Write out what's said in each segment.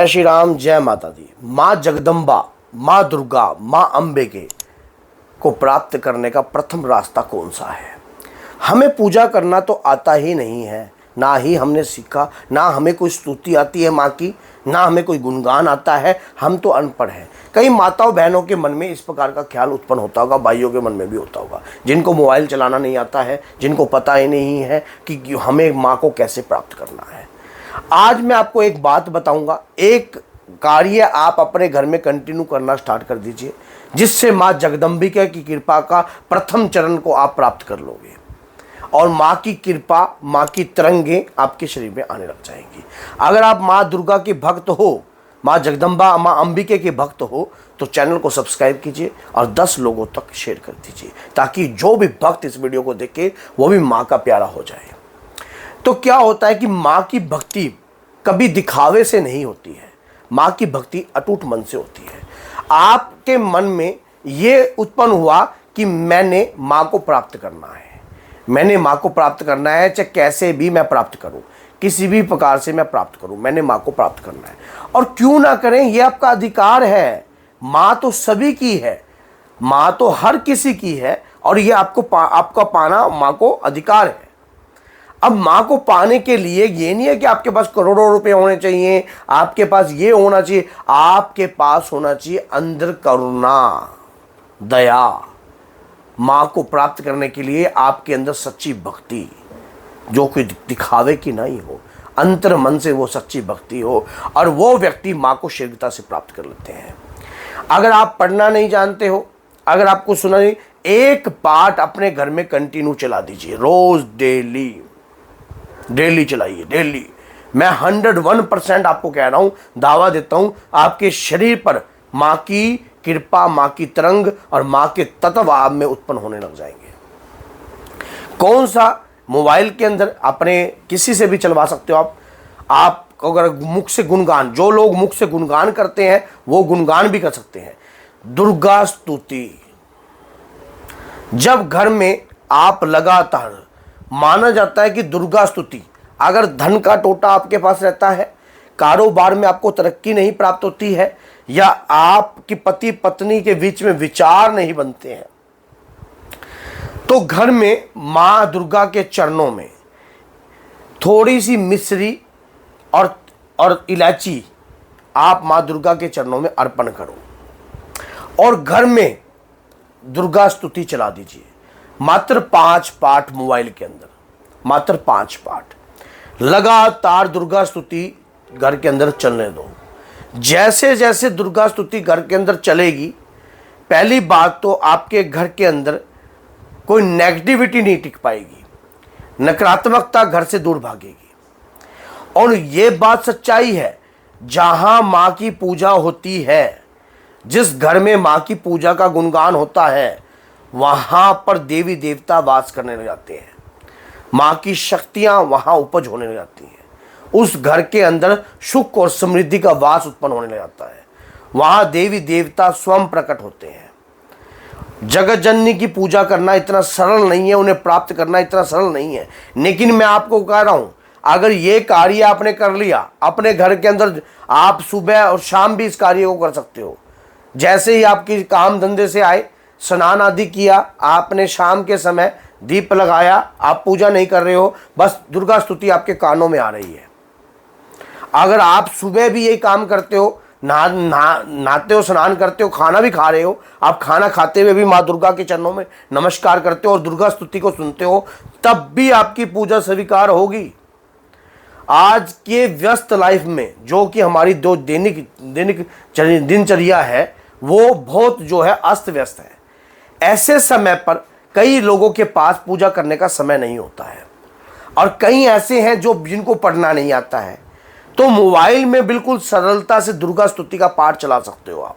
जय श्री राम, जय माता दी। माँ जगदम्बा, माँ दुर्गा, माँ अम्बे के को प्राप्त करने का प्रथम रास्ता कौन सा है? हमें पूजा करना तो आता ही नहीं है, ना ही हमने सीखा, ना हमें कोई स्तुति आती है माँ की, ना हमें कोई गुणगान आता है। हम तो अनपढ़ हैं। कई माताओं बहनों के मन में इस प्रकार का ख्याल उत्पन्न होता होगा, भाइयों के मन में भी होता होगा, जिनको मोबाइल चलाना नहीं आता है, जिनको पता ही नहीं है कि हमें माँ को कैसे प्राप्त करना है। आज मैं आपको एक बात बताऊंगा, एक कार्य आप अपने घर में कंटिन्यू करना स्टार्ट कर दीजिए, जिससे माँ जगदम्बिका की कृपा का प्रथम चरण को आप प्राप्त कर लोगे और माँ की कृपा, माँ की तरंगे आपके शरीर में आने लग जाएंगी। अगर आप माँ दुर्गा के भक्त हो, माँ जगदम्बा, माँ अंबिके के भक्त हो, तो चैनल को सब्सक्राइब कीजिए और 10 लोगों तक शेयर कर दीजिए, ताकि जो भी भक्त इस वीडियो को देखे वो भी माँ का प्यारा हो जाए। तो क्या होता है कि माँ की भक्ति कभी दिखावे से नहीं होती है, माँ की भक्ति अटूट मन से होती है। आपके मन में ये उत्पन्न हुआ कि मैंने माँ को प्राप्त करना है, मैंने माँ को प्राप्त करना है, चाहे कैसे भी मैं प्राप्त करूं, किसी भी प्रकार से मैं प्राप्त करूं, मैंने माँ को प्राप्त करना है। और क्यों ना करें, ये आपका अधिकार है। माँ तो सभी की है, माँ तो हर किसी की है, और ये आपका पाना माँ को अधिकार है। अब माँ को पाने के लिए ये नहीं है कि आपके पास करोड़ों रुपए होने चाहिए, आपके पास ये होना चाहिए, आपके पास होना चाहिए अंदर करुणा, दया। माँ को प्राप्त करने के लिए आपके अंदर सच्ची भक्ति, जो कोई दिखावे की नहीं हो, अंतर मन से वो सच्ची भक्ति हो, और वो व्यक्ति माँ को शीघ्रता से प्राप्त कर लेते हैं। अगर आप पढ़ना नहीं जानते हो, अगर आपको सुना नहीं, एक पाठ अपने घर में कंटिन्यू चला दीजिए, रोज डेली चलाइए, डेली। मैं 101% आपको कह रहा हूं, दावा देता हूं, आपके शरीर पर माँ की कृपा, माँ की तरंग और माँ के तत्व आप में उत्पन्न होने लग जाएंगे। कौन सा? मोबाइल के अंदर अपने किसी से भी चलवा सकते हो आप अगर मुख से गुणगान, जो लोग मुख से गुणगान करते हैं वो गुणगान भी कर सकते हैं। दुर्गा स्तुति, जब घर में आप लगातार, माना जाता है कि दुर्गा स्तुति, अगर धन का टोटा आपके पास रहता है, कारोबार में आपको तरक्की नहीं प्राप्त होती है, या आपकी पति पत्नी के बीच में विचार नहीं बनते हैं, तो घर में माँ दुर्गा के चरणों में थोड़ी सी मिश्री और इलायची आप माँ दुर्गा के चरणों में अर्पण करो और घर में दुर्गा स्तुति चला दीजिए। मात्र 5 पाठ मोबाइल के अंदर, मात्र 5 पाठ लगातार दुर्गा स्तुति घर के अंदर चलने दो। जैसे जैसे दुर्गा स्तुति घर के अंदर चलेगी, पहली बात तो आपके घर के अंदर कोई नेगेटिविटी नहीं टिक पाएगी, नकारात्मकता घर से दूर भागेगी। और ये बात सच्चाई है, जहां माँ की पूजा होती है, जिस घर में माँ की पूजा का गुणगान होता है, वहां पर देवी देवता वास करने लग जाते हैं, माँ की शक्तियां वहां उपज होने लग जाती हैं, उस घर के अंदर सुख और समृद्धि का वास उत्पन्न होने लग जाता है, वहां देवी देवता स्वयं प्रकट होते हैं। जगत जननी की पूजा करना इतना सरल नहीं है, उन्हें प्राप्त करना इतना सरल नहीं है। लेकिन मैं आपको कह रहा हूं, अगर ये कार्य आपने कर लिया अपने घर के अंदर, आप सुबह और शाम भी इस कार्य को कर सकते हो। जैसे ही आपकी काम धंधे से आए, स्नान आदि किया आपने, शाम के समय दीप लगाया, आप पूजा नहीं कर रहे हो, बस दुर्गा स्तुति आपके कानों में आ रही है। अगर आप सुबह भी यही काम करते हो, नहाते हो, स्नान करते हो, खाना भी खा रहे हो, आप खाना खाते हुए भी माँ दुर्गा के चरणों में नमस्कार करते हो और दुर्गा स्तुति को सुनते हो, तब भी आपकी पूजा स्वीकार होगी। आज के व्यस्त लाइफ में जो कि हमारी दो दैनिक दिनचर्या है, वो बहुत जो है अस्त व्यस्त है। ऐसे समय पर कई लोगों के पास पूजा करने का समय नहीं होता है, और कई ऐसे हैं जो जिनको पढ़ना नहीं आता है, तो मोबाइल में बिल्कुल सरलता से दुर्गा स्तुति का पाठ चला सकते हो आप।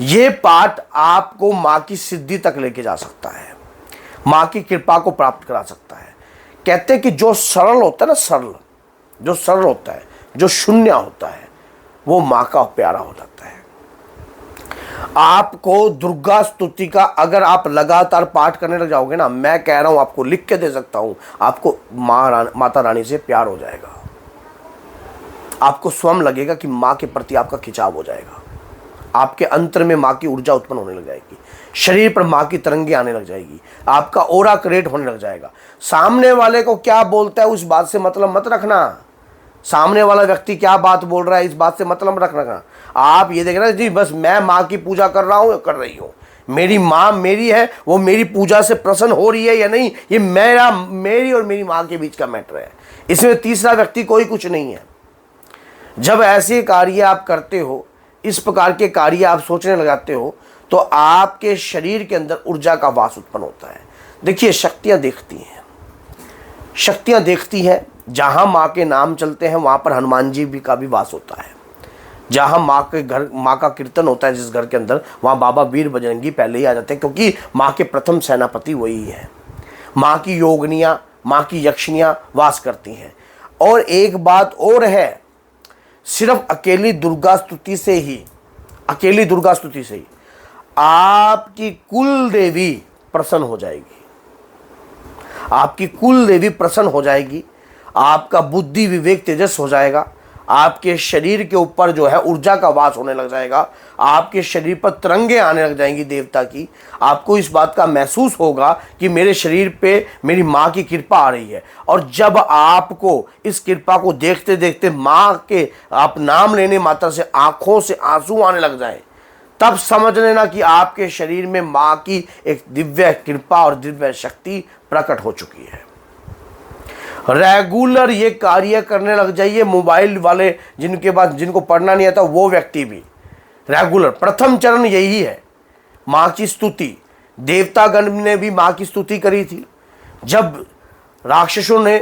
ये पाठ आपको माँ की सिद्धि तक लेके जा सकता है, माँ की कृपा को प्राप्त करा सकता है। कहते हैं कि जो सरल होता है ना, जो सरल होता है, जो शून्य होता है, वो माँ का प्यारा हो जाता है। आपको दुर्गा स्तुति का अगर आप लगातार पाठ करने लग जाओगे ना, मैं कह रहा हूं, आपको लिख के दे सकता हूं, आपको माता रानी से प्यार हो जाएगा। आपको स्वयं लगेगा कि माँ के प्रति आपका खिंचाव हो जाएगा। आपके अंतर में माँ की ऊर्जा उत्पन्न होने लग जाएगी, शरीर पर माँ की तरंगे आने लग जाएगी, आपका ओरा क्रिएट होने लग जाएगा। सामने वाले को क्या बोलता है उस बात से मतलब मत रखना, सामने वाला व्यक्ति क्या बात बोल रहा है इस बात से मतलब रखना। आप ये देख रहे हैं जी बस मैं माँ की पूजा कर रहा हूँ, कर रही हूँ, मेरी माँ मेरी है, वो मेरी पूजा से प्रसन्न हो रही है या नहीं, ये मेरी और मेरी माँ के बीच का मैटर है, इसमें तीसरा व्यक्ति कोई कुछ नहीं है। जब ऐसे कार्य आप करते हो, इस प्रकार के कार्य आप सोचने लगाते हो, तो आपके शरीर के अंदर ऊर्जा का वास उत्पन्न होता है। देखिए शक्तियाँ देखती हैं, शक्तियाँ देखती हैं। जहाँ माँ के नाम चलते हैं वहाँ पर हनुमान जी भी का भी वास होता है। जहाँ माँ के घर माँ का कीर्तन होता है जिस घर के अंदर, वहाँ बाबा वीर बजरंगी पहले ही आ जाते हैं, क्योंकि माँ के प्रथम सेनापति वही है। माँ की योगनियाँ, माँ की यक्षिणियाँ वास करती हैं। और एक बात और है, सिर्फ अकेली दुर्गा स्तुति से ही, अकेली दुर्गा स्तुति से ही आपकी कुल देवी प्रसन्न हो जाएगी, आपकी कुल देवी प्रसन्न हो जाएगी, आपका बुद्धि विवेक तेजस हो जाएगा, आपके शरीर के ऊपर जो है ऊर्जा का वास होने लग जाएगा, आपके शरीर पर तरंगे आने लग जाएंगी देवता की। आपको इस बात का महसूस होगा कि मेरे शरीर पे मेरी माँ की कृपा आ रही है। और जब आपको इस कृपा को देखते देखते माँ के आप नाम लेने मात्र से आंखों से आंसू आने लग जाए, तब समझ लेना कि आपके शरीर में माँ की एक दिव्य कृपा और दिव्य शक्ति प्रकट हो चुकी है। रेगुलर ये कार्य करने लग जाइए। मोबाइल वाले जिनके पास, जिनको पढ़ना नहीं आता, वो व्यक्ति भी रेगुलर, प्रथम चरण यही है, माँ की स्तुति। देवतागण ने भी माँ की स्तुति करी थी। जब राक्षसों ने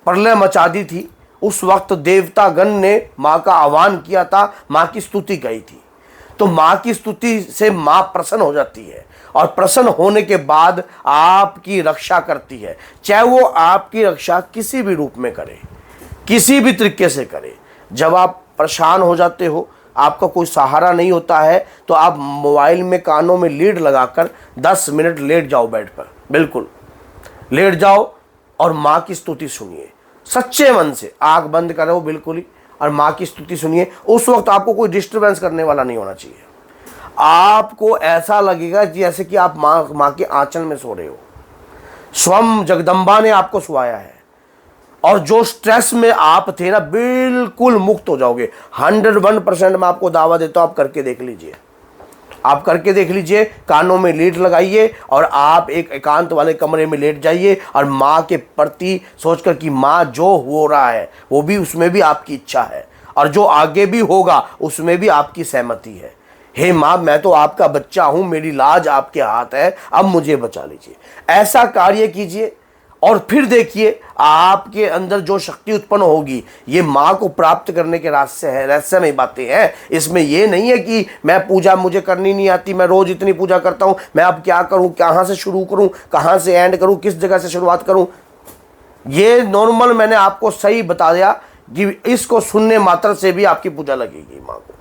प्रलय मचा दी थी, उस वक्त देवतागण ने माँ का आह्वान किया था, माँ की स्तुति गई थी। तो माँ की स्तुति से माँ प्रसन्न हो जाती है, और प्रसन्न होने के बाद आपकी रक्षा करती है। चाहे वो आपकी रक्षा किसी भी रूप में करे, किसी भी तरीके से करे। जब आप परेशान हो जाते हो, आपका कोई सहारा नहीं होता है, तो आप मोबाइल में कानों में लीड लगाकर 10 मिनट लेट जाओ बेड पर, बिल्कुल लेट जाओ और माँ की स्तुति सुनिए। सच्चे मन से आंख बंद करो बिल्कुल ही, और माँ की स्तुति सुनिए। उस वक्त आपको कोई डिस्टर्बेंस करने वाला नहीं होना चाहिए। आपको ऐसा लगेगा जैसे कि आप माँ के आंचल में सो रहे हो, स्वयं जगदम्बा ने आपको सुवाया है। और जो स्ट्रेस में आप थे ना, बिल्कुल मुक्त हो जाओगे। 101% मैं आपको दावा देता हूँ, आप करके देख लीजिए, आप करके देख लीजिए। कानों में लीड लगाइए और आप एक एकांत वाले कमरे में लेट जाइए, और माँ के प्रति सोचकर कि माँ जो हो रहा है वो भी, उसमें भी आपकी इच्छा है, और जो आगे भी होगा उसमें भी आपकी सहमति है। हे माँ, मैं तो आपका बच्चा हूँ, मेरी लाज आपके हाथ है, अब मुझे बचा लीजिए। ऐसा कार्य कीजिए और फिर देखिए आपके अंदर जो शक्ति उत्पन्न होगी, ये माँ को प्राप्त करने के रास्ते हैं, रहस्यमय बातें हैं। इसमें ये नहीं है कि मैं पूजा मुझे करनी नहीं आती, मैं रोज इतनी पूजा करता हूँ, मैं अब क्या करूँ, कहाँ से शुरू करूँ, कहाँ से एंड करूँ, किस जगह से शुरुआत करूँ। ये नॉर्मल मैंने आपको सही बता दिया कि इसको सुनने मात्र से भी आपकी पूजा लगेगी माँ को,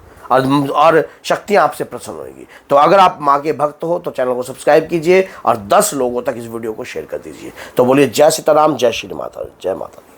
और शक्तियाँ आपसे प्रसन्न होगी। तो अगर आप माँ के भक्त हो तो चैनल को सब्सक्राइब कीजिए और 10 लोगों तक इस वीडियो को शेयर कर दीजिए। तो बोलिए जय सीताराम, जय श्री माता, जय माता दी।